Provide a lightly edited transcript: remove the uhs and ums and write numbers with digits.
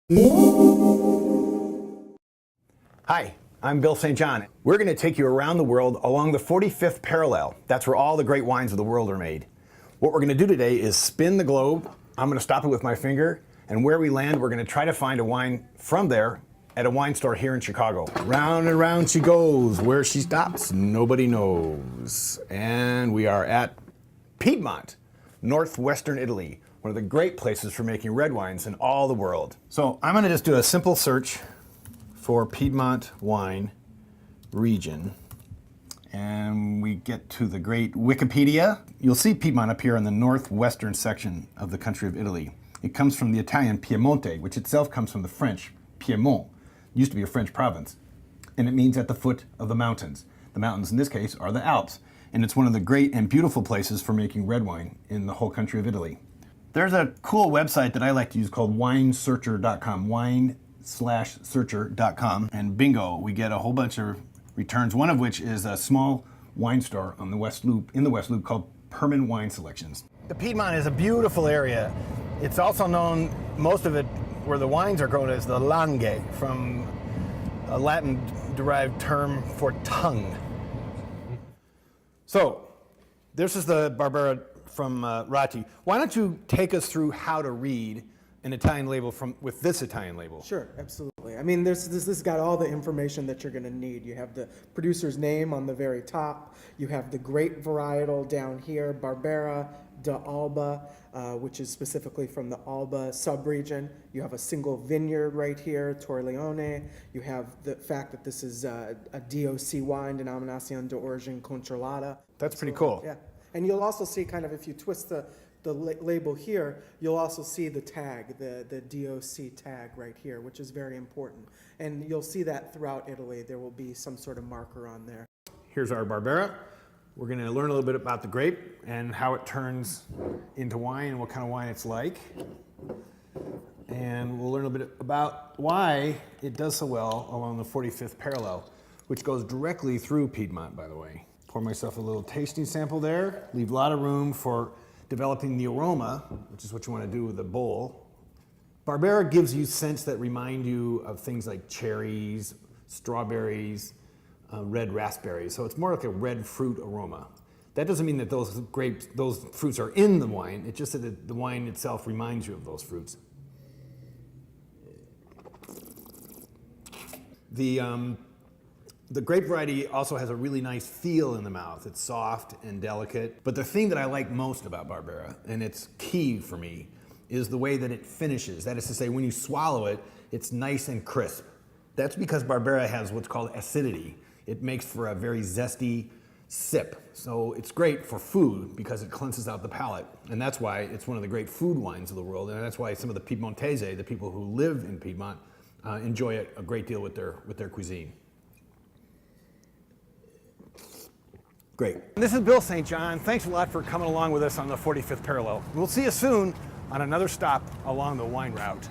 Hi, I'm Bill St. John. We're going to take you around the world along the 45th parallel. That's where all the great wines of the world are made. What we're going to do today is spin the globe. I'm going to stop it with my finger, and where we land, we're going to try to find a wine from there at a wine store here in Chicago. Round and round she goes. Where she stops, nobody knows. And we are at Piedmont, northwestern Italy. One of the great places for making red wines in all the world. So I'm going to just do a simple search for Piedmont wine region. And we get to the great Wikipedia. You'll see Piedmont up here in the northwestern section of the country of Italy. It comes from the Italian Piemonte, which itself comes from the French Piedmont. It used to be a French province. And it means at the foot of the mountains. The mountains in this case are the Alps. And it's one of the great and beautiful places for making red wine in the whole country of Italy. There's a cool website that I like to use called winesearcher.com, wine/searcher.com, and bingo, we get a whole bunch of returns, one of which is a small wine store on the West Loop, in the West Loop, called Perman Wine Selections. The Piedmont is a beautiful area. It's also known, most of it, where the wines are grown, as the Langhe, from a Latin-derived term for tongue. So, this is the Barbera from Ratti. Why don't you take us through how to read an Italian label with this Italian label? Sure, absolutely. I mean, this has got all the information that you're going to need. You have the producer's name on the very top. You have the grape varietal down here, Barbera d'Alba, which is specifically from the Alba subregion. You have a single vineyard right here, Torleone. You have the fact that this is a DOC wine, Denominazione d'Origine Controllata. That's pretty cool. Yeah. And you'll also see, kind of, if you twist the label here, you'll also see the tag, the DOC tag right here, which is very important. And you'll see that throughout Italy. There will be some sort of marker on there. Here's our Barbera. We're going to learn a little bit about the grape and how it turns into wine and what kind of wine it's like. And we'll learn a bit about why it does so well along the 45th parallel, which goes directly through Piedmont, by the way. Pour myself a little tasting sample there. Leave a lot of room for developing the aroma, which is what you want to do with a bowl. Barbera gives you scents that remind you of things like cherries, strawberries, red raspberries. So it's more like a red fruit aroma. That doesn't mean that those fruits are in the wine. It's just that the wine itself reminds you of those fruits. The grape variety also has a really nice feel in the mouth. It's soft and delicate. But the thing that I like most about Barbera, and it's key for me, is the way that it finishes. That is to say, when you swallow it, it's nice and crisp. That's because Barbera has what's called acidity. It makes for a very zesty sip. So it's great for food because it cleanses out the palate. And that's why it's one of the great food wines of the world. And that's why some of the Piedmontese, the people who live in Piedmont, enjoy it a great deal with their cuisine. Great. This is Bill St. John. Thanks a lot for coming along with us on the 45th parallel. We'll see you soon on another stop along the wine route.